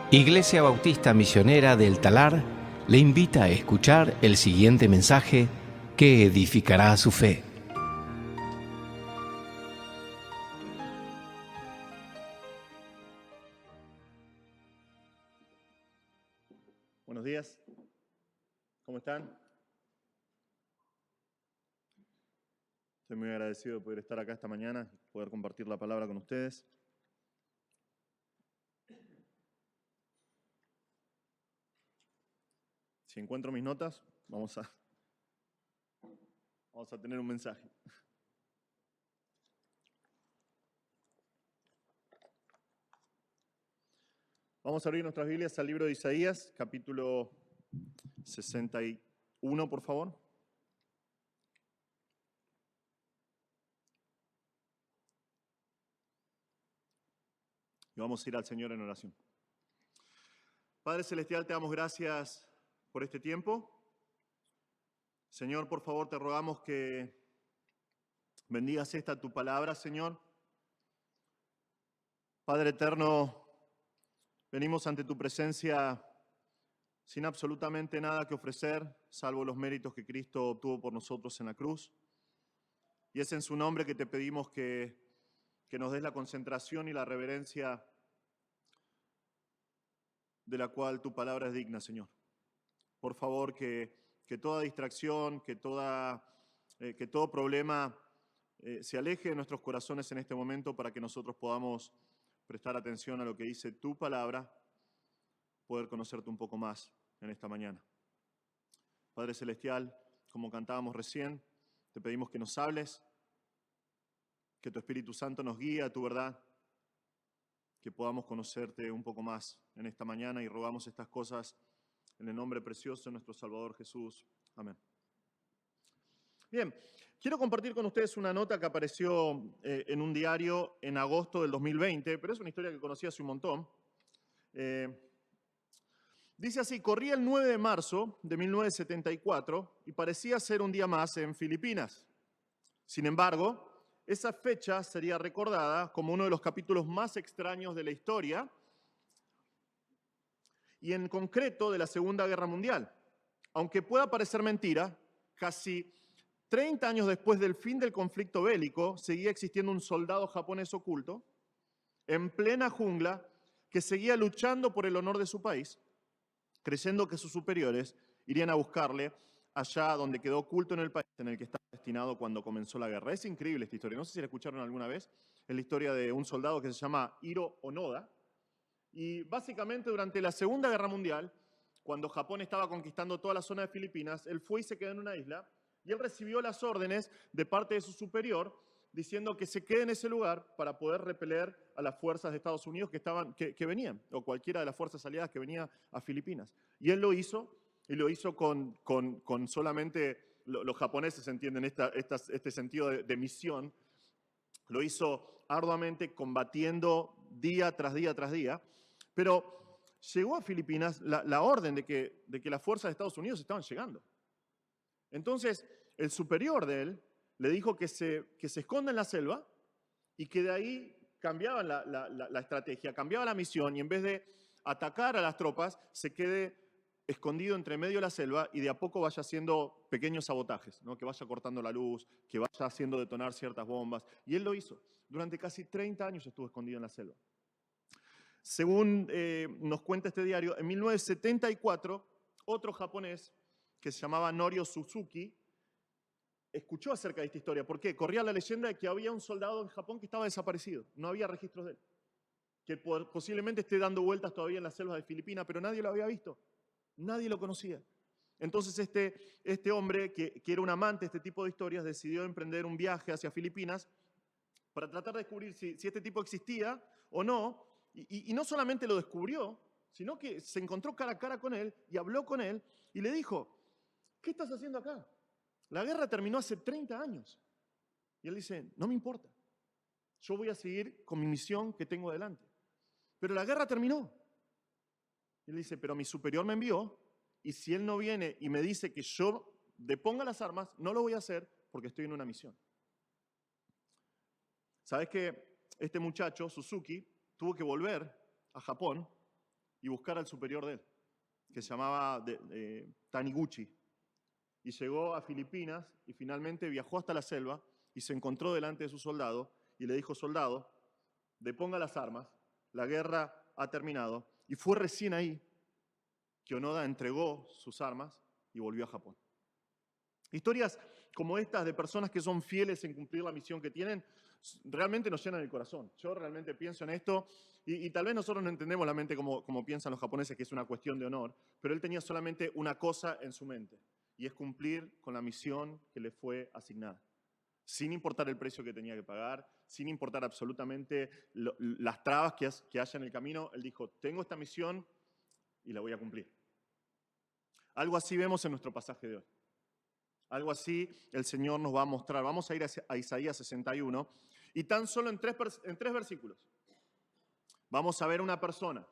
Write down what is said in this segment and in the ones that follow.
Iglesia Bautista Misionera del Talar le invita a escuchar el siguiente mensaje que edificará su fe. Buenos días, ¿cómo están? Estoy muy agradecido de poder estar acá esta mañana, poder compartir la palabra con ustedes. Si encuentro mis notas, vamos a tener un mensaje. Vamos a abrir nuestras Biblias al libro de Isaías, capítulo 61, por favor. Y vamos a ir al Señor en oración. Padre Celestial, te damos gracias por este tiempo. Señor, por favor, te rogamos que bendigas esta tu palabra, Señor. Padre eterno, venimos ante tu presencia sin absolutamente nada que ofrecer, salvo los méritos que Cristo obtuvo por nosotros en la cruz. Y es en su nombre que te pedimos que nos des la concentración y la reverencia de la cual tu palabra es digna, Señor. Por favor, que toda distracción, que todo problema se aleje de nuestros corazones en este momento para que nosotros podamos prestar atención a lo que dice tu palabra, poder conocerte un poco más en esta mañana. Padre Celestial, como cantábamos recién, te pedimos que nos hables, que tu Espíritu Santo nos guíe a tu verdad, que podamos conocerte un poco más en esta mañana y rogamos estas cosas en el nombre precioso de nuestro Salvador Jesús. Amén. Bien, quiero compartir con ustedes una nota que apareció en un diario en agosto del 2020, pero es una historia que conocí hace un montón. Dice así: corría el 9 de marzo de 1974 y parecía ser un día más en Filipinas. Sin embargo, esa fecha sería recordada como uno de los capítulos más extraños de la historia y en concreto de la Segunda Guerra Mundial. Aunque pueda parecer mentira, casi 30 años después del fin del conflicto bélico, seguía existiendo un soldado japonés oculto en plena jungla que seguía luchando por el honor de su país, creyendo que sus superiores irían a buscarle allá donde quedó oculto en el país en el que estaba destinado cuando comenzó la guerra. Es increíble esta historia, no sé si la escucharon alguna vez, es la historia de un soldado que se llama Hiro Onoda, y básicamente durante la Segunda Guerra Mundial, cuando Japón estaba conquistando toda la zona de Filipinas, él fue y se quedó en una isla, y él recibió las órdenes de parte de su superior, diciendo que se quede en ese lugar para poder repeler a las fuerzas de Estados Unidos que venían, o cualquiera de las fuerzas aliadas que venía a Filipinas. Y él lo hizo, y lo hizo con solamente, los japoneses entienden este sentido de misión, lo hizo arduamente, combatiendo día tras día tras día, pero llegó a Filipinas la orden de que las fuerzas de Estados Unidos estaban llegando. Entonces, el superior de él le dijo que se esconda en la selva y que de ahí cambiaba la estrategia, cambiaba la misión, y en vez de atacar a las tropas, se quede escondido entre medio de la selva y de a poco vaya haciendo pequeños sabotajes, ¿no? Que vaya cortando la luz, que vaya haciendo detonar ciertas bombas. Y él lo hizo. Durante casi 30 años estuvo escondido en la selva. Según nos cuenta este diario, en 1974, otro japonés que se llamaba Norio Suzuki escuchó acerca de esta historia. ¿Por qué? Corría la leyenda de que había un soldado en Japón que estaba desaparecido. No había registros de él. Que posiblemente esté dando vueltas todavía en las selvas de Filipinas, pero nadie lo había visto. Nadie lo conocía. Entonces este hombre, que era un amante de este tipo de historias, decidió emprender un viaje hacia Filipinas para tratar de descubrir si este tipo existía o no. Y no solamente lo descubrió, sino que se encontró cara a cara con él y habló con él y le dijo: ¿qué estás haciendo acá? La guerra terminó hace 30 años. Y él dice: no me importa. Yo voy a seguir con mi misión que tengo adelante. Pero la guerra terminó. Y él dice: pero mi superior me envió, y si él no viene y me dice que yo deponga las armas, no lo voy a hacer porque estoy en una misión. ¿Sabes que este muchacho, Suzuki, tuvo que volver a Japón y buscar al superior de él, que se llamaba Taniguchi. Y llegó a Filipinas y finalmente viajó hasta la selva y se encontró delante de su soldado y le dijo: soldado, deponga las armas, la guerra ha terminado. Y fue recién ahí que Onoda entregó sus armas y volvió a Japón. Historias como estas de personas que son fieles en cumplir la misión que tienen realmente nos llenan el corazón. Yo realmente pienso en esto y tal vez nosotros no entendemos la mente como piensan los japoneses, que es una cuestión de honor, pero él tenía solamente una cosa en su mente y es cumplir con la misión que le fue asignada. Sin importar el precio que tenía que pagar, sin importar absolutamente las trabas que haya en el camino, él dijo: tengo esta misión y la voy a cumplir. Algo así vemos en nuestro pasaje de hoy. Algo así el Señor nos va a mostrar. Vamos a ir a Isaías 61 y tan solo en tres versículos vamos a ver una persona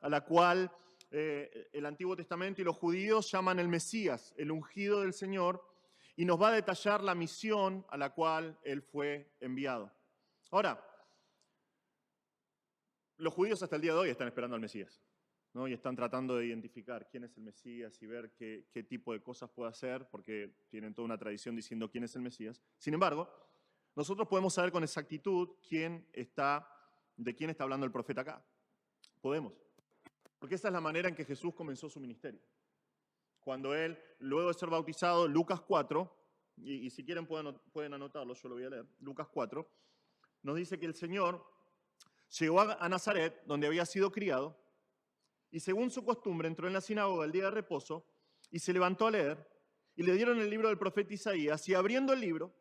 a la cual el Antiguo Testamento y los judíos llaman el Mesías, el ungido del Señor, y nos va a detallar la misión a la cual él fue enviado. Ahora, los judíos hasta el día de hoy están esperando al Mesías, ¿no? Y están tratando de identificar quién es el Mesías y ver qué tipo de cosas puede hacer, porque tienen toda una tradición diciendo quién es el Mesías. Sin embargo, nosotros podemos saber con exactitud de quién está hablando el profeta acá. Podemos. Porque esa es la manera en que Jesús comenzó su ministerio. Cuando él, luego de ser bautizado, Lucas 4, y si quieren pueden anotarlo, yo lo voy a leer, Lucas 4, nos dice que el Señor llegó a Nazaret, donde había sido criado, y según su costumbre entró en la sinagoga el día de reposo y se levantó a leer, y le dieron el libro del profeta Isaías, y abriendo el libro,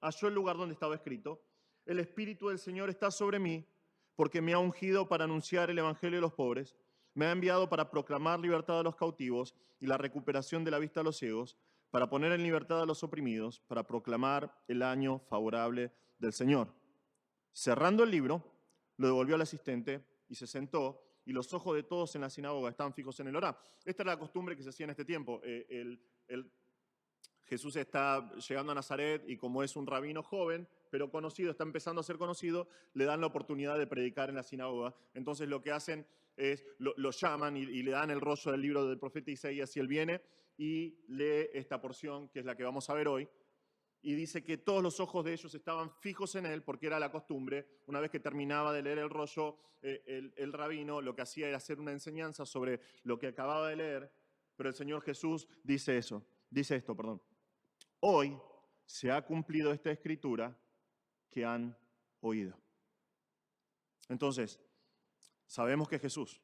halló el lugar donde estaba escrito: el Espíritu del Señor está sobre mí, porque me ha ungido para anunciar el evangelio de los pobres, me ha enviado para proclamar libertad a los cautivos y la recuperación de la vista a los ciegos, para poner en libertad a los oprimidos, para proclamar el año favorable del Señor. Cerrando el libro, lo devolvió al asistente y se sentó, y los ojos de todos en la sinagoga estaban fijos en él. Ahora, esta era la costumbre que se hacía en este tiempo. Jesús está llegando a Nazaret y como es un rabino joven, pero conocido, está empezando a ser conocido, le dan la oportunidad de predicar en la sinagoga. Entonces lo que hacen es, lo llaman y le dan el rollo del libro del profeta Isaías, y él viene y lee esta porción, que es la que vamos a ver hoy, y dice que todos los ojos de ellos estaban fijos en él, porque era la costumbre. Una vez que terminaba de leer el rollo, el rabino lo que hacía era hacer una enseñanza sobre lo que acababa de leer, pero el Señor Jesús dice esto: hoy se ha cumplido esta escritura que han oído. Entonces, sabemos que Jesús,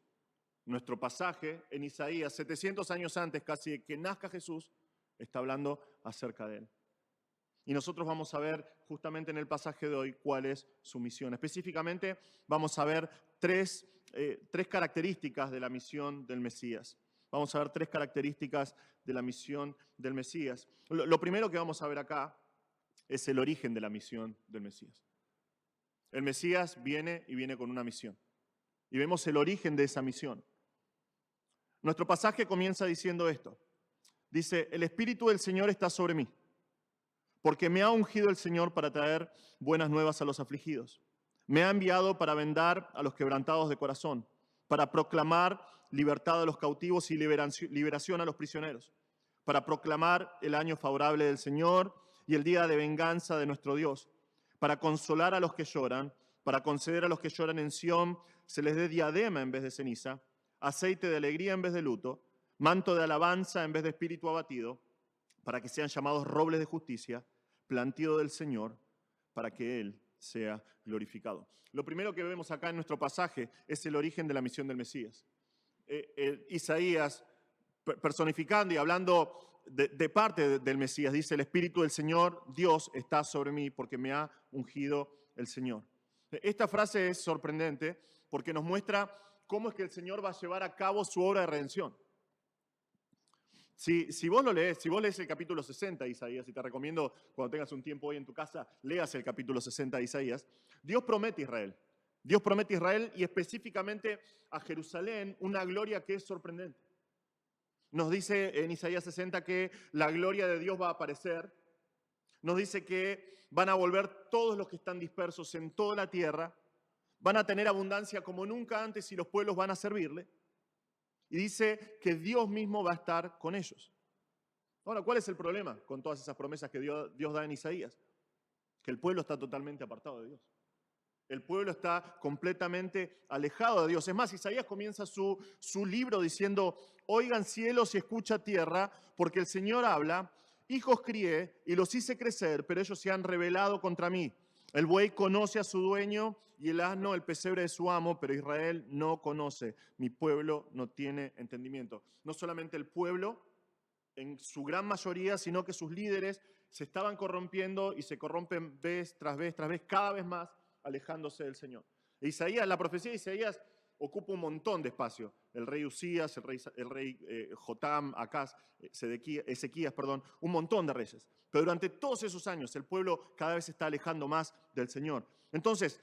nuestro pasaje en Isaías, 700 años antes casi de que nazca Jesús, está hablando acerca de él. Y nosotros vamos a ver justamente en el pasaje de hoy cuál es su misión. Específicamente vamos a ver tres características de la misión del Mesías. Vamos a ver tres características de la misión del Mesías. Lo primero que vamos a ver acá es el origen de la misión del Mesías. El Mesías viene con una misión. Y vemos el origen de esa misión. Nuestro pasaje comienza diciendo esto. Dice: el Espíritu del Señor está sobre mí, porque me ha ungido el Señor para traer buenas nuevas a los afligidos. Me ha enviado para vendar a los quebrantados de corazón, para proclamar libertad a los cautivos y liberación a los prisioneros, para proclamar el año favorable del Señor y el día de venganza de nuestro Dios, para consolar a los que lloran, para conceder a los que lloran en Sión se les dé diadema en vez de ceniza, aceite de alegría en vez de luto, manto de alabanza en vez de espíritu abatido, para que sean llamados robles de justicia, plantío del Señor, para que Él sea glorificado. Lo primero que vemos acá en nuestro pasaje es el origen de la misión del Mesías. Isaías, personificando y hablando de parte del Mesías, dice: el Espíritu del Señor, Dios, está sobre mí porque me ha ungido el Señor. Esta frase es sorprendente porque nos muestra cómo es que el Señor va a llevar a cabo su obra de redención. Si vos lees el capítulo 60 de Isaías, y te recomiendo cuando tengas un tiempo hoy en tu casa, leas el capítulo 60 de Isaías, Dios promete a Israel. Dios promete a Israel y específicamente a Jerusalén una gloria que es sorprendente. Nos dice en Isaías 60 que la gloria de Dios va a aparecer. Nos dice que van a volver todos los que están dispersos en toda la tierra. van a tener abundancia como nunca antes y los pueblos van a servirle. Y dice que Dios mismo va a estar con ellos. Ahora, ¿cuál es el problema con todas esas promesas que Dios da en Isaías? Que el pueblo está totalmente apartado de Dios. El pueblo está completamente alejado de Dios. Es más, Isaías comienza su libro diciendo: oigan cielos y escucha tierra, porque el Señor habla, hijos crié y los hice crecer, pero ellos se han rebelado contra mí. El buey conoce a su dueño y el asno el pesebre de su amo, pero Israel no conoce. Mi pueblo no tiene entendimiento. No solamente el pueblo, en su gran mayoría, sino que sus líderes se estaban corrompiendo y se corrompen vez tras vez, cada vez más, alejándose del Señor. La profecía de Isaías ocupa un montón de espacio. El rey Usías, el rey Jotam, Acaz, Ezequías, un montón de reyes. Pero durante todos esos años el pueblo cada vez se está alejando más del Señor. Entonces,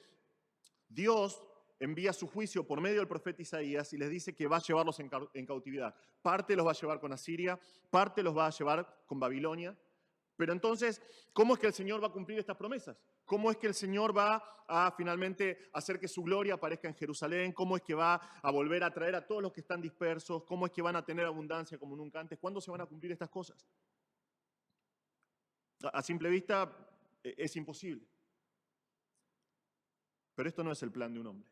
Dios envía su juicio por medio del profeta Isaías y les dice que va a llevarlos en cautividad. Parte los va a llevar con Asiria, parte los va a llevar con Babilonia. Pero entonces, ¿cómo es que el Señor va a cumplir estas promesas? ¿Cómo es que el Señor va a finalmente hacer que su gloria aparezca en Jerusalén? ¿Cómo es que va a volver a traer a todos los que están dispersos? ¿Cómo es que van a tener abundancia como nunca antes? ¿Cuándo se van a cumplir estas cosas? A simple vista es imposible. Pero esto no es el plan de un hombre.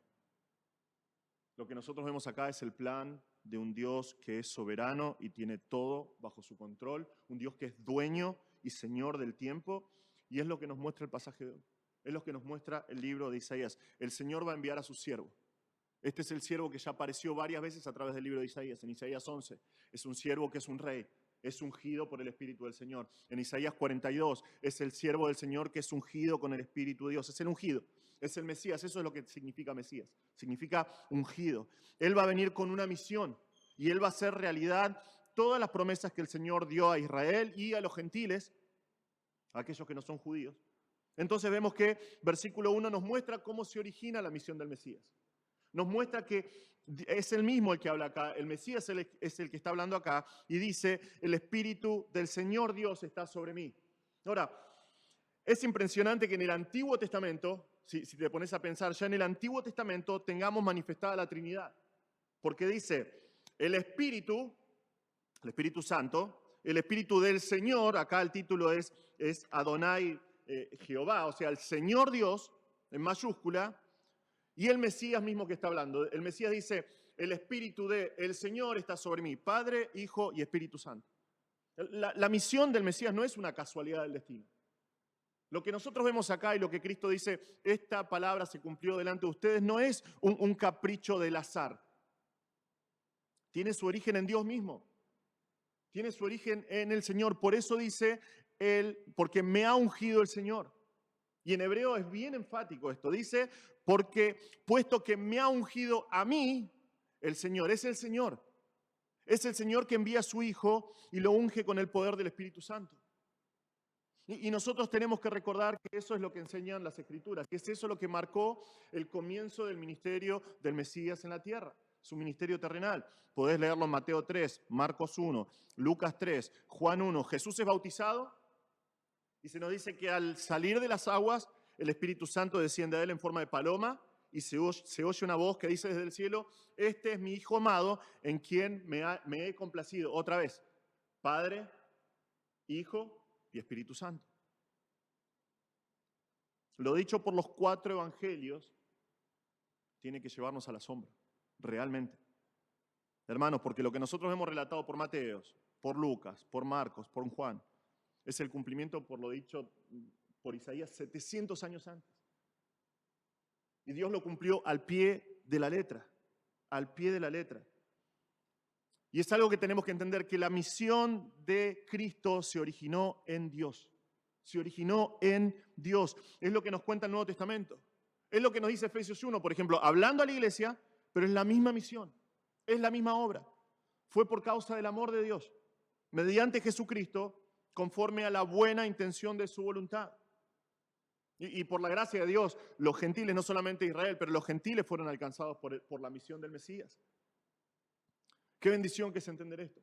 Lo que nosotros vemos acá es el plan de un Dios que es soberano y tiene todo bajo su control, un Dios que es dueño y señor del tiempo, y es lo que nos muestra el pasaje de hoy. Es lo que nos muestra el libro de Isaías. El Señor va a enviar a su siervo. Este es el siervo que ya apareció varias veces a través del libro de Isaías, en Isaías 11. Es un siervo que es un rey, es ungido por el Espíritu del Señor. En Isaías 42 es el siervo del Señor que es ungido con el Espíritu de Dios. Es el ungido, es el Mesías. Eso es lo que significa Mesías. Significa ungido. Él va a venir con una misión y Él va a hacer realidad todas las promesas que el Señor dio a Israel y a los gentiles, a aquellos que no son judíos. Entonces vemos que versículo 1 nos muestra cómo se origina la misión del Mesías. Nos muestra que es el mismo el que habla acá, el Mesías es el que está hablando acá, y dice: el Espíritu del Señor Dios está sobre mí. Ahora, es impresionante que en el Antiguo Testamento, si te pones a pensar, ya en el Antiguo Testamento tengamos manifestada la Trinidad. Porque dice, el Espíritu Santo, el Espíritu del Señor, acá el título es Adonai Jehová, o sea, el Señor Dios, en mayúscula, y el Mesías mismo que está hablando. El Mesías dice: el Espíritu del Señor está sobre mí, Padre, Hijo y Espíritu Santo. La misión del Mesías no es una casualidad del destino. Lo que nosotros vemos acá y lo que Cristo dice, esta palabra se cumplió delante de ustedes, no es un capricho del azar. Tiene su origen en Dios mismo. Tiene su origen en el Señor. Por eso dice porque me ha ungido el Señor. Y en hebreo es bien enfático esto. Dice: porque puesto que me ha ungido a mí, el Señor. Es el Señor. Es el Señor que envía a su Hijo y lo unge con el poder del Espíritu Santo. Y nosotros tenemos que recordar que eso es lo que enseñan las Escrituras, que es eso lo que marcó el comienzo del ministerio del Mesías en la tierra, su ministerio terrenal. Podés leerlo en Mateo 3, Marcos 1, Lucas 3, Juan 1. Jesús es bautizado y se nos dice que al salir de las aguas, el Espíritu Santo desciende a él en forma de paloma y se oye una voz que dice desde el cielo: este es mi Hijo amado en quien me he complacido. Otra vez, Padre, Hijo y Espíritu Santo. Lo dicho por los 4 evangelios tiene que llevarnos al asombro, realmente. Hermanos, porque lo que nosotros hemos relatado por Mateos, por Lucas, por Marcos, por Juan, es el cumplimiento por lo dicho por Isaías 700 años antes. Y Dios lo cumplió al pie de la letra, al pie de la letra. Y es algo que tenemos que entender, que la misión de Cristo se originó en Dios. Se originó en Dios. Es lo que nos cuenta el Nuevo Testamento. Es lo que nos dice Efesios 1, por ejemplo, hablando a la iglesia, pero es la misma misión, es la misma obra. Fue por causa del amor de Dios, mediante Jesucristo, conforme a la buena intención de su voluntad. Y por la gracia de Dios, los gentiles, no solamente Israel, pero los gentiles fueron alcanzados por la misión del Mesías. Qué bendición que es entender esto.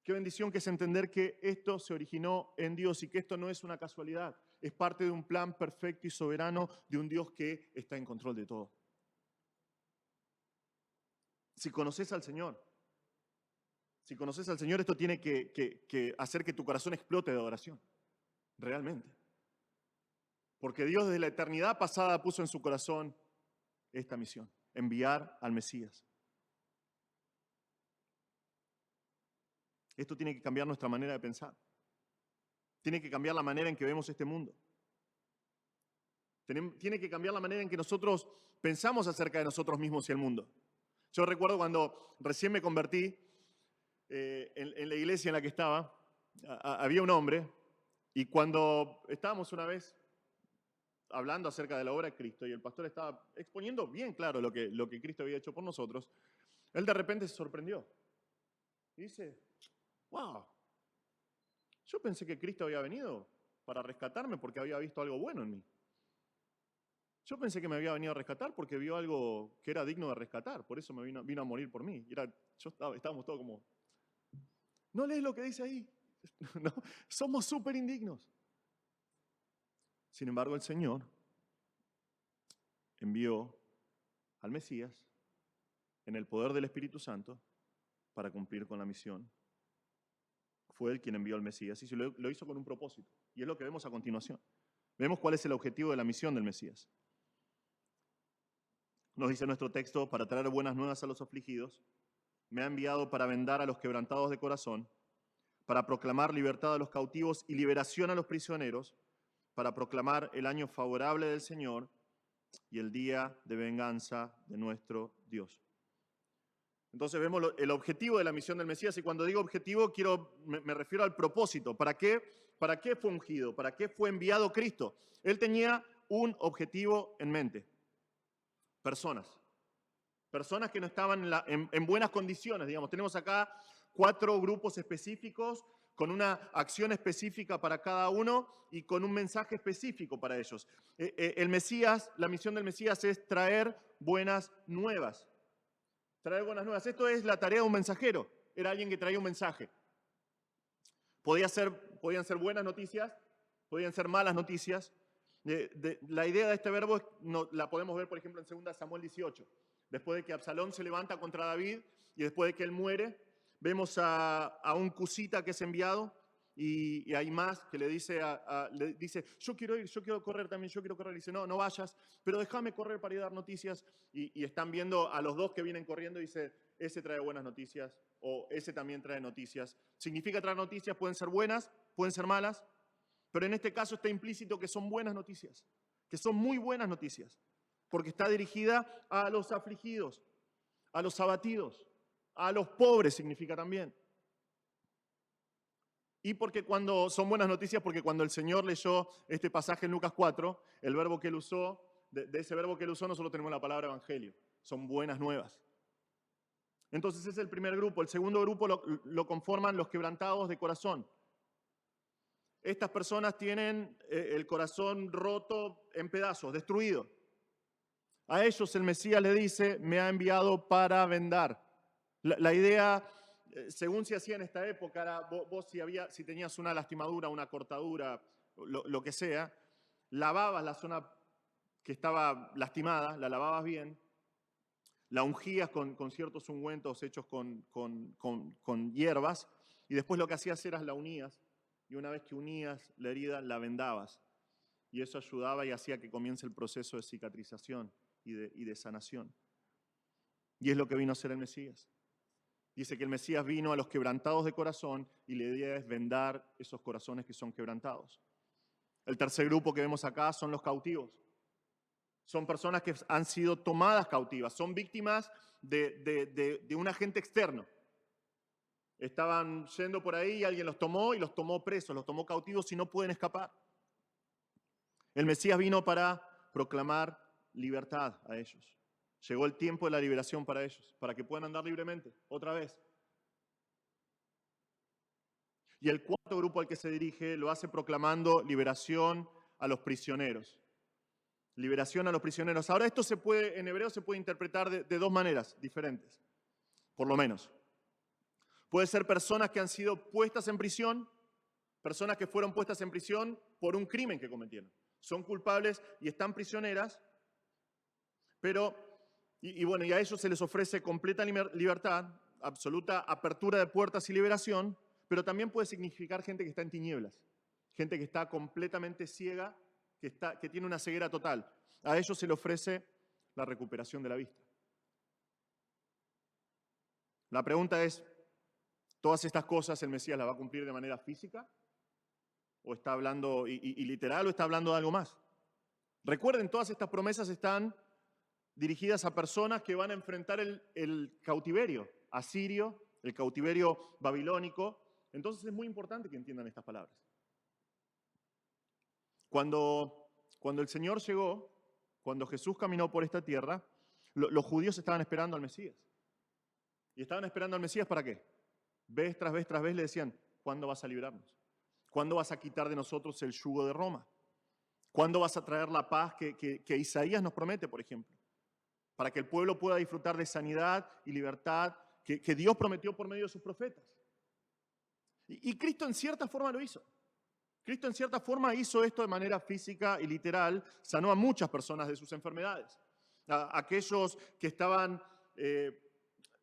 Qué bendición que es entender que esto se originó en Dios y que esto no es una casualidad, es parte de un plan perfecto y soberano de un Dios que está en control de todo. Si conoces al Señor, esto tiene que hacer que tu corazón explote de adoración, realmente. Porque Dios desde la eternidad pasada puso en su corazón esta misión, enviar al Mesías. Esto tiene que cambiar nuestra manera de pensar. Tiene que cambiar la manera en que vemos este mundo. Tiene que cambiar la manera en que nosotros pensamos acerca de nosotros mismos y el mundo. Yo recuerdo cuando recién me convertí en la iglesia en la que estaba, había un hombre, y cuando estábamos una vez hablando acerca de la obra de Cristo y el pastor estaba exponiendo bien claro lo que Cristo había hecho por nosotros, él de repente se sorprendió. Y dice, wow, yo pensé que Cristo había venido para rescatarme porque había visto algo bueno en mí. Yo pensé que me había venido a rescatar porque vio algo que era digno de rescatar, por eso me vino a morir por mí. Estábamos todos como, ¿no lees lo que dice ahí? No, somos súper indignos. Sin embargo, el Señor envió al Mesías en el poder del Espíritu Santo para cumplir con la misión. Fue Él quien envió al Mesías y lo hizo con un propósito. Y es lo que vemos a continuación. Vemos cuál es el objetivo de la misión del Mesías. Nos dice nuestro texto, para traer buenas nuevas a los afligidos, me ha enviado para vendar a los quebrantados de corazón, para proclamar libertad a los cautivos y liberación a los prisioneros, para proclamar el año favorable del Señor y el día de venganza de nuestro Dios. Entonces vemos el objetivo de la misión del Mesías, y cuando digo objetivo me refiero al propósito. ¿Para qué fue ungido? ¿Para qué fue enviado Cristo? Él tenía un objetivo en mente. Personas que no estaban en buenas condiciones, digamos. Tenemos acá 4 grupos específicos con una acción específica para cada uno y con un mensaje específico para ellos. El Mesías, la misión del Mesías es traer buenas nuevas. Traer buenas nuevas. Esto es la tarea de un mensajero. Era alguien que traía un mensaje. Podían ser buenas noticias, podían ser malas noticias. La idea de este verbo la podemos ver, por ejemplo, en 2 Samuel 18. Después de que Absalón se levanta contra David y después de que él muere, vemos a un cusita que es enviado y hay más que le dice, yo quiero ir, yo quiero correr también, yo quiero correr. Y dice, no vayas, pero déjame correr para ir a dar noticias. Y están viendo a los dos que vienen corriendo y dice, ese trae buenas noticias o ese también trae noticias. Significa traer noticias, pueden ser buenas, pueden ser malas, pero en este caso está implícito que son buenas noticias, que son muy buenas noticias, porque está dirigida a los afligidos, a los abatidos, a los pobres significa también. Y porque cuando son buenas noticias, porque cuando el Señor leyó este pasaje en Lucas 4, el verbo que él usó, de ese verbo que él usó, nosotros tenemos la palabra evangelio. Son buenas nuevas. Entonces ese es el primer grupo. El segundo grupo lo conforman los quebrantados de corazón. Estas personas tienen el corazón roto en pedazos, destruido. A ellos el Mesías le dice, me ha enviado para vendar. La idea, según se hacía en esta época, era vos si tenías una lastimadura, una cortadura, lo que sea, lavabas la zona que estaba lastimada, la lavabas bien, la ungías con ciertos ungüentos hechos con hierbas, y después lo que hacías era la unías, y una vez que unías la herida, la vendabas. Y eso ayudaba y hacía que comience el proceso de cicatrización y de sanación. Y es lo que vino a hacer el Mesías. Dice que el Mesías vino a los quebrantados de corazón y la idea es vendar esos corazones que son quebrantados. El tercer grupo que vemos acá son los cautivos. Son personas que han sido tomadas cautivas, son víctimas de un agente externo. Estaban yendo por ahí y alguien los tomó y los tomó presos, los tomó cautivos y no pueden escapar. El Mesías vino para proclamar libertad a ellos. Llegó el tiempo de la liberación para ellos, para que puedan andar libremente, otra vez. Y el cuarto grupo al que se dirige lo hace proclamando liberación a los prisioneros. Liberación a los prisioneros. Ahora esto en hebreo se puede interpretar de 2 maneras diferentes, por lo menos. Puede ser personas que han sido puestas en prisión Personas que fueron puestas en prisión por un crimen que cometieron. Son culpables y están prisioneras, pero, bueno, y a ellos se les ofrece completa libertad, absoluta apertura de puertas y liberación, pero también puede significar gente que está en tinieblas, gente que está completamente ciega, que tiene una ceguera total. A ellos se les ofrece la recuperación de la vista. La pregunta es, ¿todas estas cosas el Mesías las va a cumplir de manera física? ¿O está hablando y literal o está hablando de algo más? Recuerden, todas estas promesas están dirigidas a personas que van a enfrentar el cautiverio asirio, el cautiverio babilónico. Entonces es muy importante que entiendan estas palabras. Cuando el Señor llegó, cuando Jesús caminó por esta tierra, los judíos estaban esperando al Mesías. ¿Y estaban esperando al Mesías para qué? Vez tras vez tras vez le decían, ¿cuándo vas a librarnos? ¿Cuándo vas a quitar de nosotros el yugo de Roma? ¿Cuándo vas a traer la paz que Isaías nos promete, por ejemplo? Para que el pueblo pueda disfrutar de sanidad y libertad que Dios prometió por medio de sus profetas. Y Cristo en cierta forma lo hizo. Cristo en cierta forma hizo esto de manera física y literal, sanó a muchas personas de sus enfermedades. A aquellos que estaban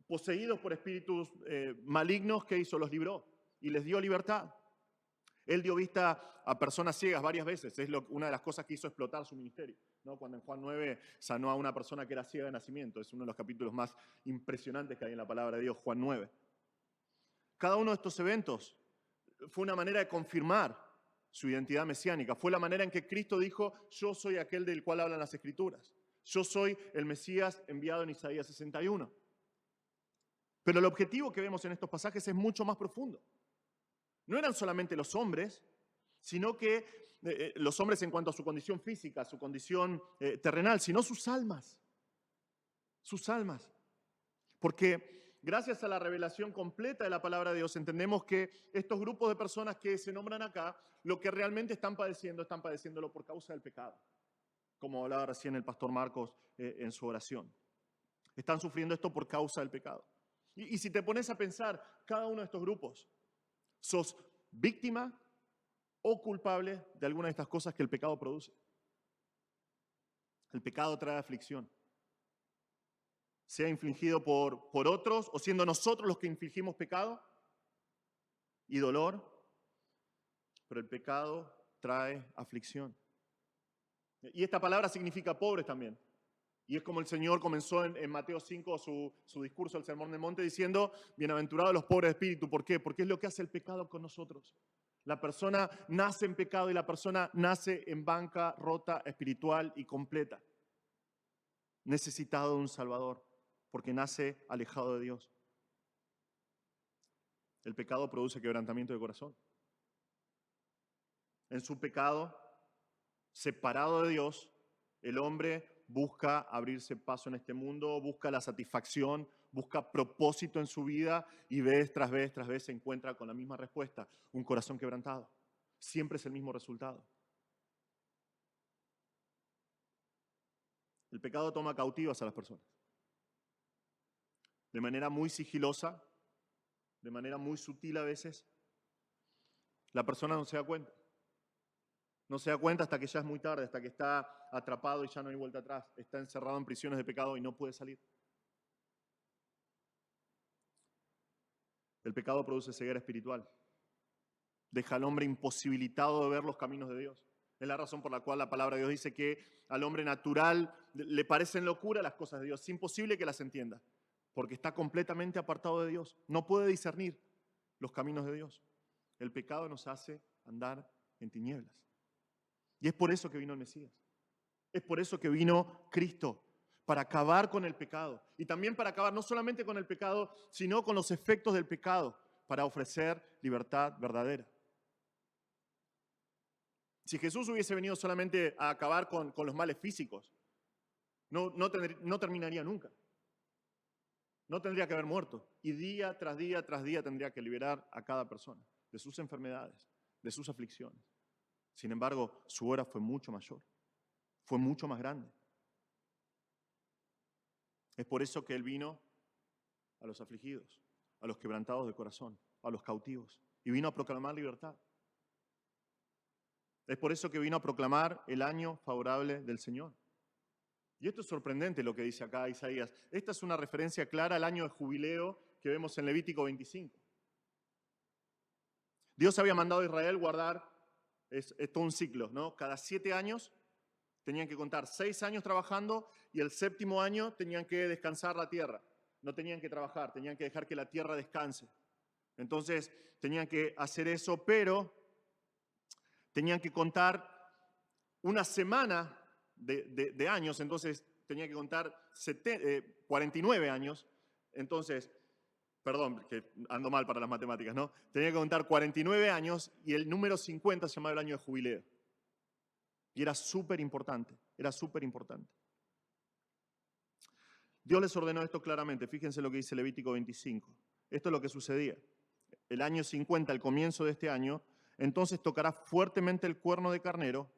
poseídos por espíritus malignos, ¿qué hizo? Los libró y les dio libertad. Él dio vista a personas ciegas varias veces, es una de las cosas que hizo explotar su ministerio, ¿no? Cuando en Juan 9 sanó a una persona que era ciega de nacimiento, es uno de los capítulos más impresionantes que hay en la palabra de Dios, Juan 9. Cada uno de estos eventos fue una manera de confirmar su identidad mesiánica, fue la manera en que Cristo dijo, yo soy aquel del cual hablan las Escrituras, yo soy el Mesías enviado en Isaías 61. Pero el objetivo que vemos en estos pasajes es mucho más profundo. No eran solamente los hombres, sino que los hombres en cuanto a su condición física, su condición terrenal, sino sus almas. Sus almas. Porque gracias a la revelación completa de la palabra de Dios, entendemos que estos grupos de personas que se nombran acá, lo que realmente están padeciéndolo por causa del pecado. Como hablaba recién el pastor Marcos en su oración. Están sufriendo esto por causa del pecado. Y si te pones a pensar, cada uno de estos grupos, sos víctima o culpable de alguna de estas cosas que el pecado produce. El pecado trae aflicción. Sea infligido por otros o siendo nosotros los que infligimos pecado y dolor, pero el pecado trae aflicción. Y esta palabra significa pobres también. Y es como el Señor comenzó en Mateo 5 su discurso, el Sermón del Monte, diciendo, bienaventurados los pobres de espíritu. ¿Por qué? Porque es lo que hace el pecado con nosotros. La persona nace en pecado y la persona nace en banca rota, espiritual y completa. Necesitado de un Salvador, porque nace alejado de Dios. El pecado produce quebrantamiento de corazón. En su pecado, separado de Dios, el hombre busca abrirse paso en este mundo, busca la satisfacción, busca propósito en su vida y vez tras vez se encuentra con la misma respuesta, un corazón quebrantado. Siempre es el mismo resultado. El pecado toma cautivas a las personas. De manera muy sigilosa, de manera muy sutil a veces, la persona no se da cuenta. No se da cuenta hasta que ya es muy tarde, hasta que está atrapado y ya no hay vuelta atrás. Está encerrado en prisiones de pecado y no puede salir. El pecado produce ceguera espiritual. Deja al hombre imposibilitado de ver los caminos de Dios. Es la razón por la cual la palabra de Dios dice que al hombre natural le parecen locura las cosas de Dios. Es imposible que las entienda, porque está completamente apartado de Dios. No puede discernir los caminos de Dios. El pecado nos hace andar en tinieblas. Y es por eso que vino el Mesías. Es por eso que vino Cristo, para acabar con el pecado. Y también para acabar no solamente con el pecado, sino con los efectos del pecado, para ofrecer libertad verdadera. Si Jesús hubiese venido solamente a acabar con los males físicos, no terminaría nunca. No tendría que haber muerto. Y día tras día tras día tendría que liberar a cada persona de sus enfermedades, de sus aflicciones. Sin embargo, su obra fue mucho mayor, fue mucho más grande. Es por eso que Él vino a los afligidos, a los quebrantados de corazón, a los cautivos, y vino a proclamar libertad. Es por eso que vino a proclamar el año favorable del Señor. Y esto es sorprendente lo que dice acá Isaías. Esta es una referencia clara al año de jubileo que vemos en Levítico 25. Dios había mandado a Israel guardar, es todo un ciclo, ¿no? Cada 7 años tenían que contar 6 años trabajando y el 7º año tenían que descansar la tierra. No tenían que trabajar, tenían que dejar que la tierra descanse. Entonces tenían que hacer eso, pero tenían que contar una semana de años, entonces tenía que contar 49 años, entonces, perdón, que ando mal para las matemáticas, ¿no? Tenía que contar 49 años y el número 50 se llamaba el año de jubileo. Y era súper importante, era súper importante. Dios les ordenó esto claramente, fíjense lo que dice Levítico 25. Esto es lo que sucedía. El año 50, al comienzo de este año, entonces tocará fuertemente el cuerno de carnero,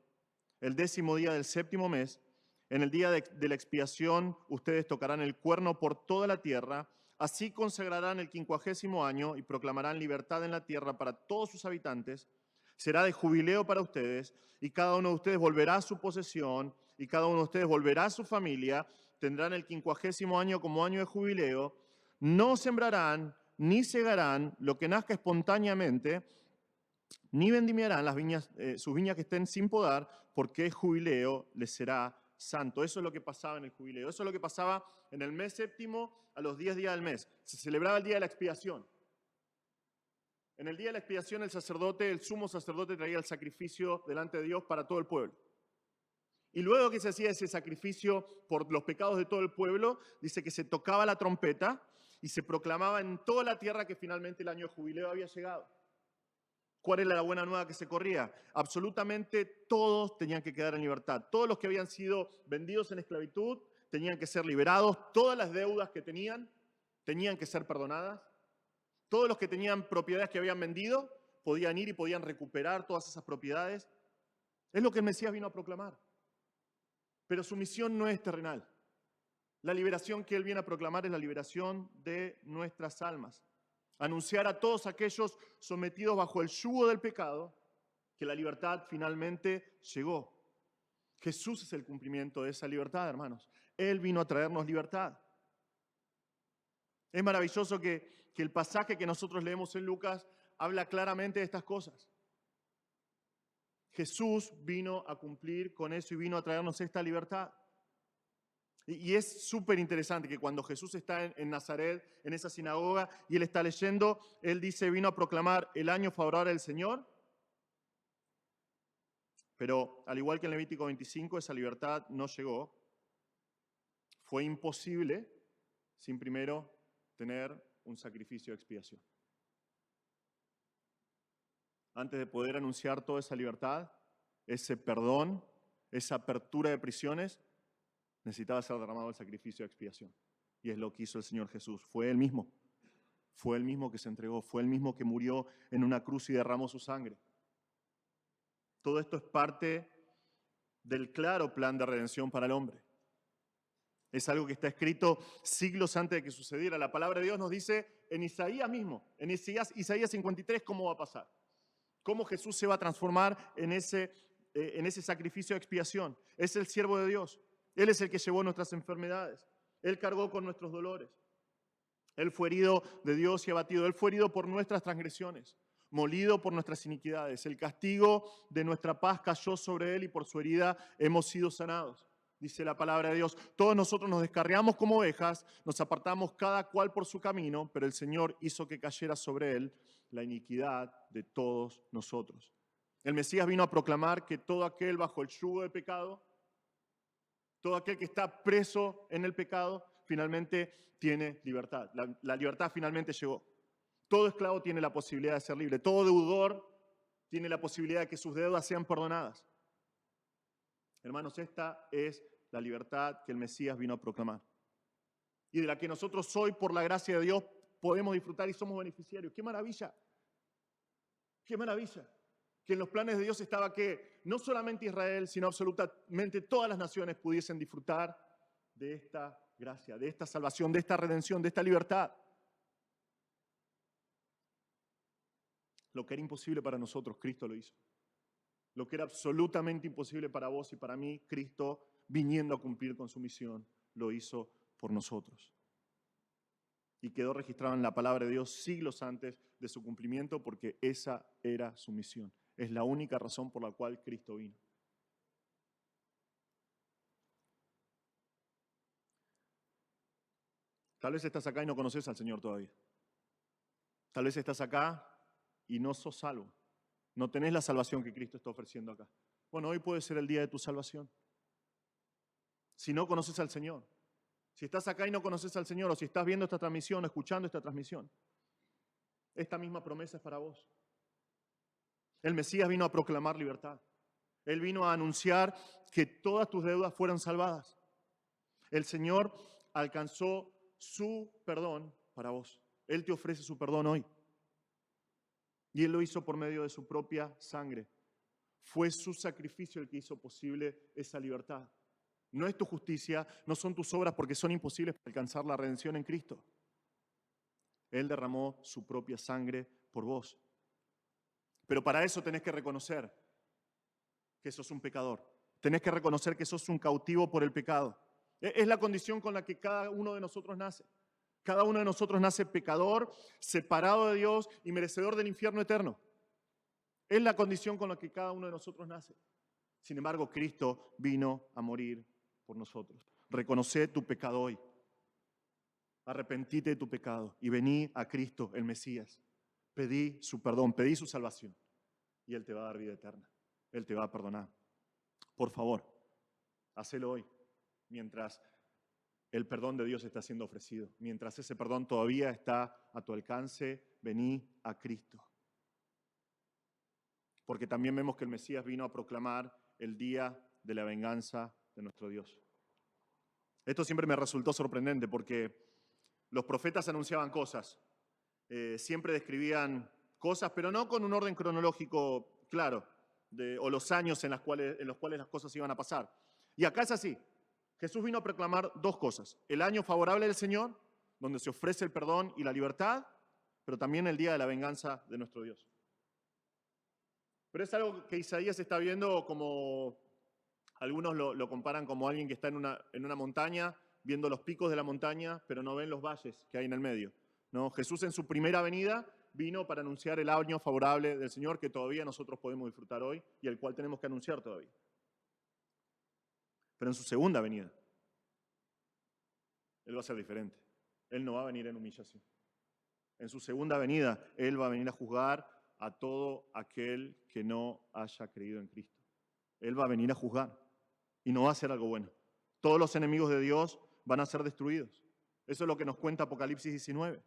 el 10º día del 7º mes. En el día de la expiación, ustedes tocarán el cuerno por toda la tierra. Así consagrarán el 50º año y proclamarán libertad en la tierra para todos sus habitantes. Será de jubileo para ustedes y cada uno de ustedes volverá a su posesión y cada uno de ustedes volverá a su familia. Tendrán el 50º año como año de jubileo. No sembrarán ni segarán lo que nazca espontáneamente, ni vendimiarán las viñas, sus viñas que estén sin podar, porque el jubileo les será santo. Eso es lo que pasaba en el jubileo. Eso es lo que pasaba en el mes 7º a los 10 días del mes. Se celebraba el día de la expiación. En el día de la expiación el sumo sacerdote traía el sacrificio delante de Dios para todo el pueblo. Y luego que se hacía ese sacrificio por los pecados de todo el pueblo, dice que se tocaba la trompeta y se proclamaba en toda la tierra que finalmente el año de jubileo había llegado. ¿Cuál era la buena nueva que se corría? Absolutamente todos tenían que quedar en libertad. Todos los que habían sido vendidos en esclavitud tenían que ser liberados. Todas las deudas que tenían que ser perdonadas. Todos los que tenían propiedades que habían vendido podían ir y podían recuperar todas esas propiedades. Es lo que el Mesías vino a proclamar. Pero su misión no es terrenal. La liberación que Él viene a proclamar es la liberación de nuestras almas. Anunciar a todos aquellos sometidos bajo el yugo del pecado que la libertad finalmente llegó. Jesús es el cumplimiento de esa libertad, hermanos. Él vino a traernos libertad. Es maravilloso que el pasaje que nosotros leemos en Lucas habla claramente de estas cosas. Jesús vino a cumplir con eso y vino a traernos esta libertad. Y es súper interesante que cuando Jesús está en Nazaret, en esa sinagoga, y Él está leyendo, Él dice, vino a proclamar el año favorable del Señor. Pero al igual que en Levítico 25, esa libertad no llegó. Fue imposible sin primero tener un sacrificio de expiación. Antes de poder anunciar toda esa libertad, ese perdón, esa apertura de prisiones, necesitaba ser derramado el sacrificio de expiación. Y es lo que hizo el Señor Jesús. Fue Él mismo. Fue Él mismo que se entregó. Fue Él mismo que murió en una cruz y derramó su sangre. Todo esto es parte del claro plan de redención para el hombre. Es algo que está escrito siglos antes de que sucediera. La palabra de Dios nos dice en Isaías mismo, en Isaías 53, cómo va a pasar. Cómo Jesús se va a transformar en ese sacrificio de expiación. Es el siervo de Dios. Él es el que llevó nuestras enfermedades. Él cargó con nuestros dolores. Él fue herido de Dios y abatido. Él fue herido por nuestras transgresiones, molido por nuestras iniquidades. El castigo de nuestra paz cayó sobre Él y por su herida hemos sido sanados. Dice la palabra de Dios, todos nosotros nos descarriamos como ovejas, nos apartamos cada cual por su camino, pero el Señor hizo que cayera sobre Él la iniquidad de todos nosotros. El Mesías vino a proclamar que todo aquel bajo el yugo del pecado, todo aquel que está preso en el pecado, finalmente tiene libertad. La libertad finalmente llegó. Todo esclavo tiene la posibilidad de ser libre. Todo deudor tiene la posibilidad de que sus deudas sean perdonadas. Hermanos, esta es la libertad que el Mesías vino a proclamar. Y de la que nosotros hoy, por la gracia de Dios, podemos disfrutar y somos beneficiarios. ¡Qué maravilla! ¡Qué maravilla! Que en los planes de Dios estaba que no solamente Israel, sino absolutamente todas las naciones pudiesen disfrutar de esta gracia, de esta salvación, de esta redención, de esta libertad. Lo que era imposible para nosotros, Cristo lo hizo. Lo que era absolutamente imposible para vos y para mí, Cristo, viniendo a cumplir con su misión, lo hizo por nosotros. Y quedó registrado en la palabra de Dios siglos antes de su cumplimiento, porque esa era su misión. Es la única razón por la cual Cristo vino. Tal vez estás acá y no conoces al Señor todavía. Tal vez estás acá y no sos salvo. No tenés la salvación que Cristo está ofreciendo acá. Bueno, hoy puede ser el día de tu salvación. Si no conoces al Señor, si estás acá y no conoces al Señor, o si estás viendo esta transmisión, escuchando esta transmisión, esta misma promesa es para vos. El Mesías vino a proclamar libertad. Él vino a anunciar que todas tus deudas fueran salvadas. El Señor alcanzó su perdón para vos. Él te ofrece su perdón hoy. Y Él lo hizo por medio de su propia sangre. Fue su sacrificio el que hizo posible esa libertad. No es tu justicia, no son tus obras, porque son imposibles para alcanzar la redención en Cristo. Él derramó su propia sangre por vos. Pero para eso tenés que reconocer que sos un pecador. Tenés que reconocer que sos un cautivo por el pecado. Es la condición con la que cada uno de nosotros nace. Cada uno de nosotros nace pecador, separado de Dios y merecedor del infierno eterno. Es la condición con la que cada uno de nosotros nace. Sin embargo, Cristo vino a morir por nosotros. Reconoce tu pecado hoy. Arrepentite de tu pecado y vení a Cristo, el Mesías. Pedí su perdón, pedí su salvación y Él te va a dar vida eterna. Él te va a perdonar. Por favor, hacelo hoy, mientras el perdón de Dios está siendo ofrecido. Mientras ese perdón todavía está a tu alcance, vení a Cristo. Porque también vemos que el Mesías vino a proclamar el día de la venganza de nuestro Dios. Esto siempre me resultó sorprendente porque los profetas anunciaban cosas, siempre describían cosas, pero no con un orden cronológico claro, o los años en los cuales las cosas iban a pasar. Y acá es así. Jesús vino a proclamar dos cosas. El año favorable del Señor, donde se ofrece el perdón y la libertad, pero también el día de la venganza de nuestro Dios. Pero es algo que Isaías está viendo como, algunos lo comparan como alguien que está en una montaña, viendo los picos de la montaña, pero no ven los valles que hay en el medio. ¿No? Jesús en su primera venida vino para anunciar el año favorable del Señor que todavía nosotros podemos disfrutar hoy y el cual tenemos que anunciar todavía. Pero en su segunda venida, Él va a ser diferente. Él no va a venir en humillación. En su segunda venida, Él va a venir a juzgar a todo aquel que no haya creído en Cristo. Él va a venir a juzgar y no va a hacer algo bueno. Todos los enemigos de Dios van a ser destruidos. Eso es lo que nos cuenta Apocalipsis 19.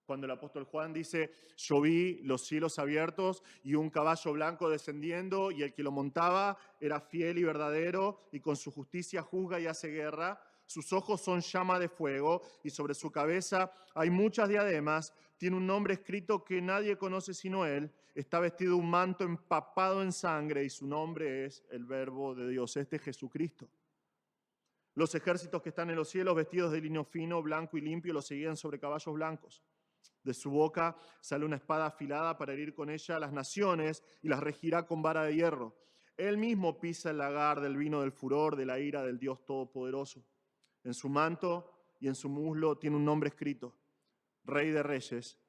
Cuando el apóstol Juan dice, yo vi los cielos abiertos y un caballo blanco descendiendo y el que lo montaba era fiel y verdadero y con su justicia juzga y hace guerra. Sus ojos son llama de fuego y sobre su cabeza hay muchas diademas. Tiene un nombre escrito que nadie conoce sino él. Está vestido un manto empapado en sangre y su nombre es el Verbo de Dios. Este es Jesucristo. Los ejércitos que están en los cielos vestidos de lino fino, blanco y limpio, los seguían sobre caballos blancos. De su boca sale una espada afilada para herir con ella a las naciones y las regirá con vara de hierro. Él mismo pisa el lagar del vino del furor, de la ira del Dios Todopoderoso. En su manto y en su muslo tiene un nombre escrito: Rey de Reyes,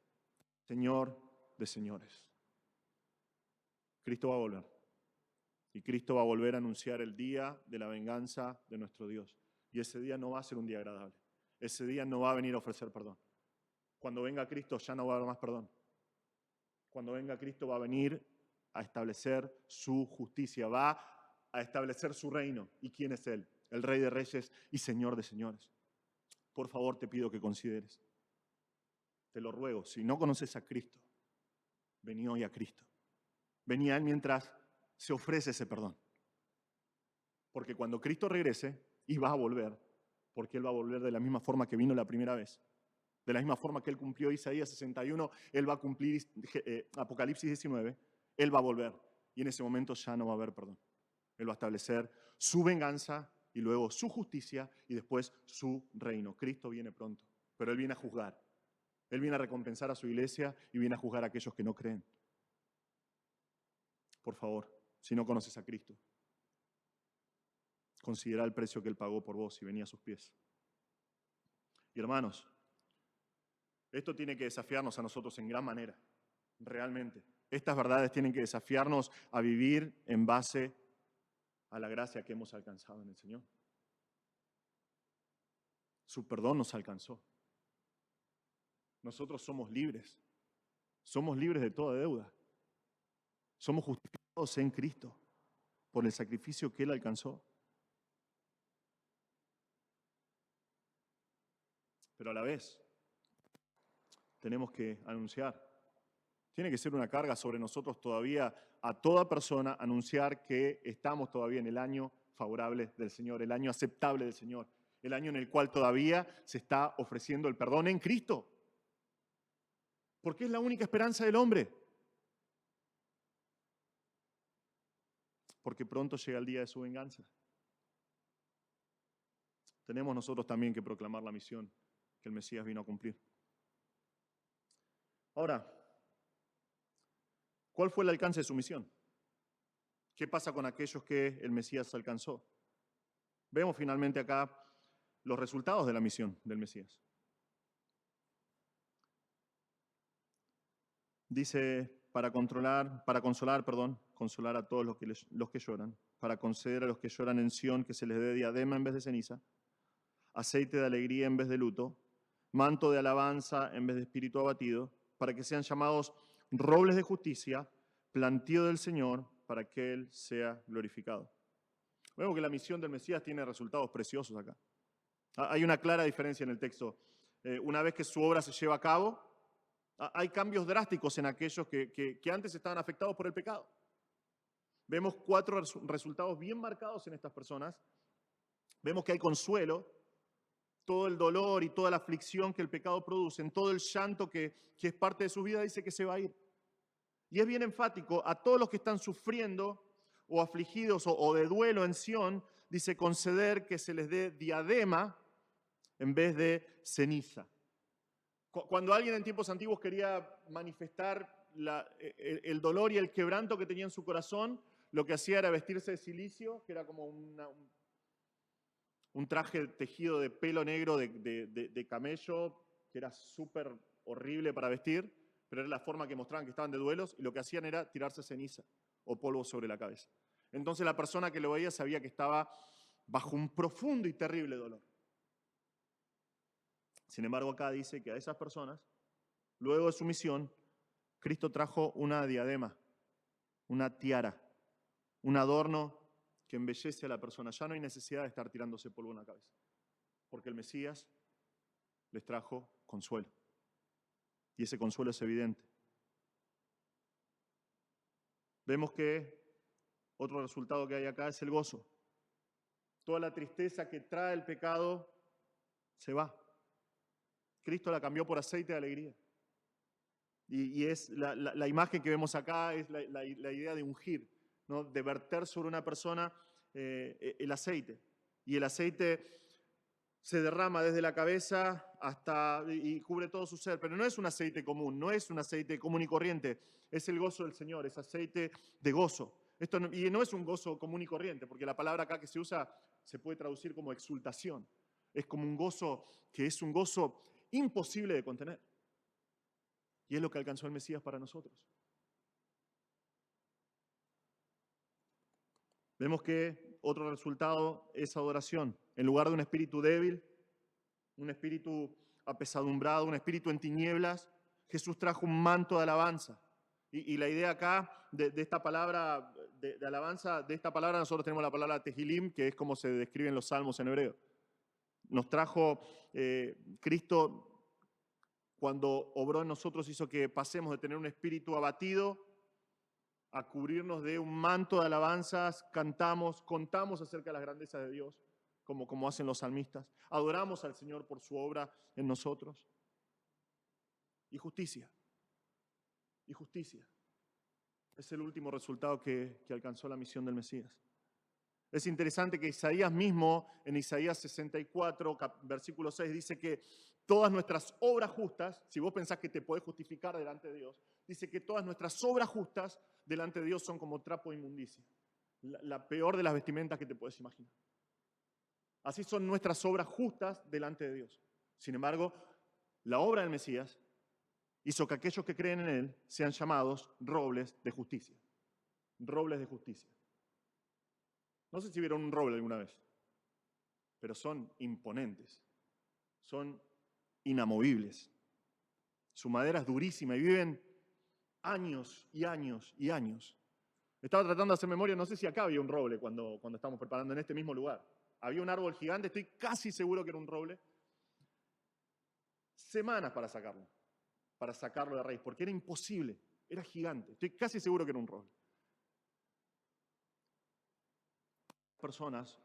Señor de Señores. Cristo va a volver. Y Cristo va a volver a anunciar el día de la venganza de nuestro Dios. Y ese día no va a ser un día agradable. Ese día no va a venir a ofrecer perdón. Cuando venga Cristo ya no va a haber más perdón. Cuando venga Cristo va a venir a establecer su justicia, va a establecer su reino. ¿Y quién es Él? El Rey de Reyes y Señor de Señores. Por favor, te pido que consideres. Te lo ruego, si no conoces a Cristo, vení hoy a Cristo. Vení a Él mientras se ofrece ese perdón. Porque cuando Cristo regrese, y va a volver, porque Él va a volver de la misma forma que vino la primera vez, de la misma forma que Él cumplió Isaías 61, Él va a cumplir Apocalipsis 19, Él va a volver. Y en ese momento ya no va a haber perdón. Él va a establecer su venganza y luego su justicia y después su reino. Cristo viene pronto, pero Él viene a juzgar. Él viene a recompensar a su iglesia y viene a juzgar a aquellos que no creen. Por favor, si no conoces a Cristo. Considera el precio que Él pagó por vos y venía a sus pies. Y hermanos, esto tiene que desafiarnos a nosotros en gran manera, realmente. Estas verdades tienen que desafiarnos a vivir en base a la gracia que hemos alcanzado en el Señor. Su perdón nos alcanzó. Nosotros somos libres de toda deuda. Somos justificados en Cristo por el sacrificio que Él alcanzó. Pero a la vez, tenemos que anunciar. Tiene que ser una carga sobre nosotros todavía, a toda persona, anunciar que estamos todavía en el año favorable del Señor, el año aceptable del Señor, el año en el cual todavía se está ofreciendo el perdón en Cristo. Porque es la única esperanza del hombre. Porque pronto llega el día de su venganza. Tenemos nosotros también que proclamar la misión que el Mesías vino a cumplir. Ahora, ¿cuál fue el alcance de su misión? ¿Qué pasa con aquellos que el Mesías alcanzó? Vemos finalmente acá los resultados de la misión del Mesías. Dice, consolar a todos los que lloran, para conceder a los que lloran en Sión que se les dé diadema en vez de ceniza, aceite de alegría en vez de luto, manto de alabanza en vez de espíritu abatido, para que sean llamados robles de justicia, plantío del Señor, para que Él sea glorificado. Vemos que la misión del Mesías tiene resultados preciosos acá. Hay una clara diferencia en el texto. Una vez que su obra se lleva a cabo, hay cambios drásticos en aquellos que antes estaban afectados por el pecado. Vemos 4 resultados bien marcados en estas personas. Vemos que hay consuelo, todo el dolor y toda la aflicción que el pecado produce, en todo el llanto que es parte de su vida, dice que se va a ir. Y es bien enfático, a todos los que están sufriendo o afligidos o de duelo en Sión, dice conceder que se les dé diadema en vez de ceniza. Cuando alguien en tiempos antiguos quería manifestar el dolor y el quebranto que tenía en su corazón, lo que hacía era vestirse de cilicio, que era como un traje tejido de pelo negro de camello, que era súper horrible para vestir, pero era la forma que mostraban que estaban de duelos, y lo que hacían era tirarse ceniza o polvo sobre la cabeza. Entonces la persona que lo veía sabía que estaba bajo un profundo y terrible dolor. Sin embargo, acá dice que a esas personas, luego de su misión, Cristo trajo una diadema, una tiara, un adorno que embellece a la persona. Ya no hay necesidad de estar tirándose polvo en la cabeza, porque el Mesías les trajo consuelo. Y ese consuelo es evidente. Vemos que otro resultado que hay acá es el gozo. Toda la tristeza que trae el pecado se va. Cristo la cambió por aceite de alegría. Y es la imagen que vemos acá es la idea de ungir, ¿no? De verter sobre una persona el aceite. Y el aceite se derrama desde la cabeza y cubre todo su ser. Pero no es un aceite común, no es un aceite común y corriente. Es el gozo del Señor, es aceite de gozo. Y no es un gozo común y corriente, porque la palabra acá que se usa se puede traducir como exultación. Es como un gozo que es un gozo imposible de contener. Y es lo que alcanzó el Mesías para nosotros. Vemos que otro resultado es adoración. En lugar de un espíritu débil, un espíritu apesadumbrado, un espíritu en tinieblas, Jesús trajo un manto de alabanza. Y la idea acá de esta palabra de alabanza, de esta palabra nosotros tenemos la palabra tehilim, que es como se describen los salmos en hebreo. Nos trajo Cristo, cuando obró en nosotros, hizo que pasemos de tener un espíritu abatido a cubrirnos de un manto de alabanzas, contamos acerca de las grandezas de Dios, como hacen los salmistas. Adoramos al Señor por su obra en nosotros. Y justicia. Y justicia. Es el último resultado que alcanzó la misión del Mesías. Es interesante que Isaías mismo, en Isaías 64, versículo 6, dice que todas nuestras obras justas, si vos pensás que te podés justificar delante de Dios, Dice que todas nuestras obras justas delante de Dios son como trapo de inmundicia. La peor de las vestimentas que te puedes imaginar. Así son nuestras obras justas delante de Dios. Sin embargo, la obra del Mesías hizo que aquellos que creen en Él sean llamados robles de justicia. Robles de justicia. No sé si vieron un roble alguna vez, pero son imponentes, son inamovibles. Su madera es durísima y viven años y años y años. Estaba tratando de hacer memoria, no sé si acá había un roble cuando estábamos preparando en este mismo lugar. Había un árbol gigante, estoy casi seguro que era un roble. Semanas para sacarlo de raíz, porque era imposible, era gigante. Estoy casi seguro que era un roble. Personas,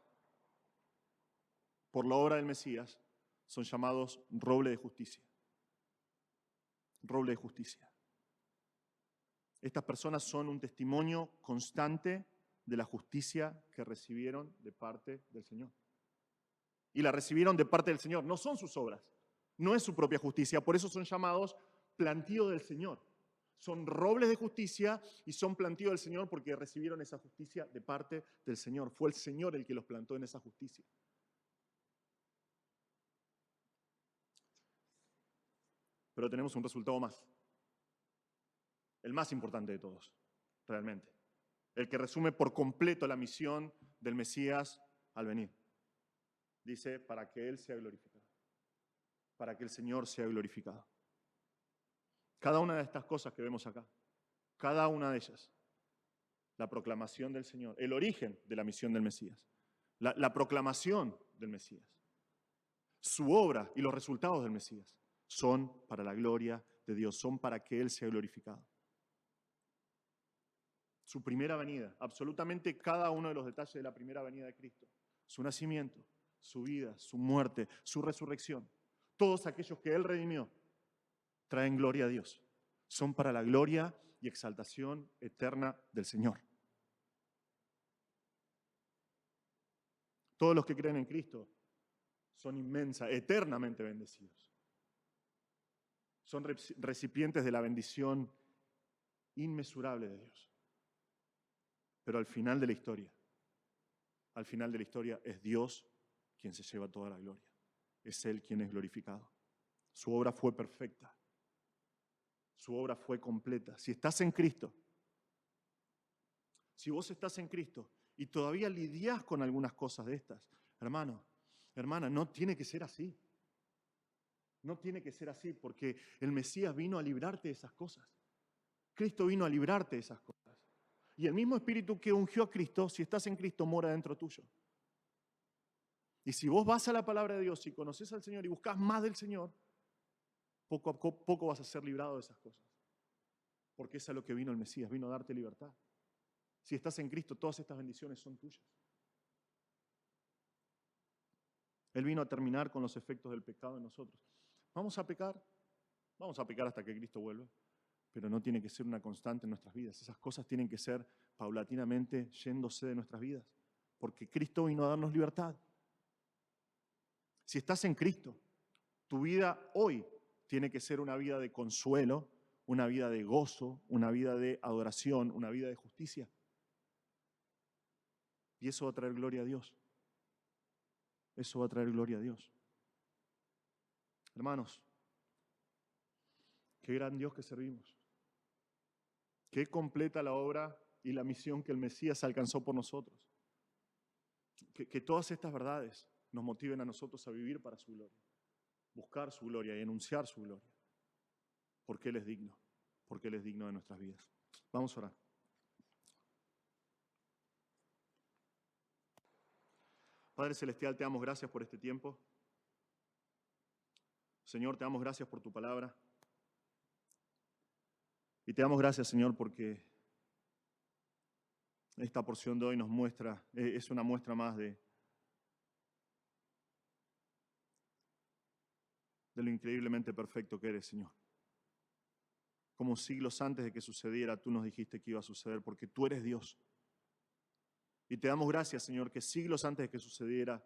por la obra del Mesías, son llamados roble de justicia. Roble de justicia. Estas personas son un testimonio constante de la justicia que recibieron de parte del Señor. Y la recibieron de parte del Señor. No son sus obras, no es su propia justicia. Por eso son llamados plantío del Señor. Son robles de justicia y son plantío del Señor porque recibieron esa justicia de parte del Señor. Fue el Señor el que los plantó en esa justicia. Pero tenemos un resultado más. El más importante de todos, realmente. El que resume por completo la misión del Mesías al venir. Dice, para que Él sea glorificado. Para que el Señor sea glorificado. Cada una de estas cosas que vemos acá, cada una de ellas, la proclamación del Señor, el origen de la misión del Mesías, la proclamación del Mesías, su obra y los resultados del Mesías son para la gloria de Dios, son para que Él sea glorificado. Su primera venida, absolutamente cada uno de los detalles de la primera venida de Cristo, su nacimiento, su vida, su muerte, su resurrección, todos aquellos que Él redimió, traen gloria a Dios. Son para la gloria y exaltación eterna del Señor. Todos los que creen en Cristo son eternamente bendecidos. Son recipientes de la bendición inmesurable de Dios. Pero al final de la historia es Dios quien se lleva toda la gloria. Es Él quien es glorificado. Su obra fue perfecta. Su obra fue completa. Si estás en Cristo, si vos estás en Cristo y todavía lidiás con algunas cosas de estas, hermano, hermana, no tiene que ser así. No tiene que ser así porque el Mesías vino a librarte de esas cosas. Cristo vino a librarte de esas cosas. Y el mismo Espíritu que ungió a Cristo, si estás en Cristo, mora dentro tuyo. Y si vos vas a la palabra de Dios y conoces al Señor y buscas más del Señor, poco a poco vas a ser librado de esas cosas. Porque es a lo que vino el Mesías, vino a darte libertad. Si estás en Cristo, todas estas bendiciones son tuyas. Él vino a terminar con los efectos del pecado en nosotros. ¿Vamos a pecar? Vamos a pecar hasta que Cristo vuelva. Pero no tiene que ser una constante en nuestras vidas. Esas cosas tienen que ser paulatinamente yéndose de nuestras vidas. Porque Cristo vino a darnos libertad. Si estás en Cristo, tu vida hoy tiene que ser una vida de consuelo, una vida de gozo, una vida de adoración, una vida de justicia. Y eso va a traer gloria a Dios. Eso va a traer gloria a Dios. Hermanos, qué gran Dios que servimos. Qué completa la obra y la misión que el Mesías alcanzó por nosotros. Que todas estas verdades nos motiven a nosotros a vivir para su gloria, buscar su gloria y anunciar su gloria. Porque Él es digno, porque Él es digno de nuestras vidas. Vamos a orar. Padre Celestial, te damos gracias por este tiempo. Señor, te damos gracias por tu palabra. Y te damos gracias, Señor, porque esta porción de hoy nos muestra, es una muestra más de lo increíblemente perfecto que eres, Señor. Como siglos antes de que sucediera, tú nos dijiste que iba a suceder, porque tú eres Dios. Y te damos gracias, Señor, que siglos antes de que sucediera,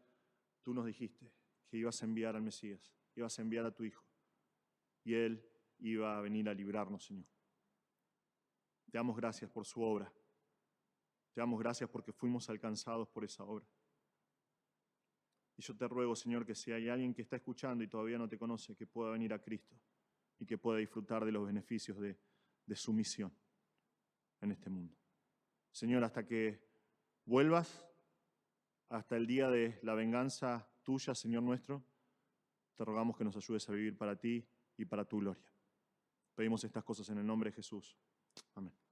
tú nos dijiste que ibas a enviar al Mesías, ibas a enviar a tu Hijo. Y Él iba a venir a librarnos, Señor. Te damos gracias por su obra. Te damos gracias porque fuimos alcanzados por esa obra. Y yo te ruego, Señor, que si hay alguien que está escuchando y todavía no te conoce, que pueda venir a Cristo y que pueda disfrutar de los beneficios de su misión en este mundo. Señor, hasta que vuelvas, hasta el día de la venganza tuya, Señor nuestro, te rogamos que nos ayudes a vivir para ti y para tu gloria. Pedimos estas cosas en el nombre de Jesús. Amén.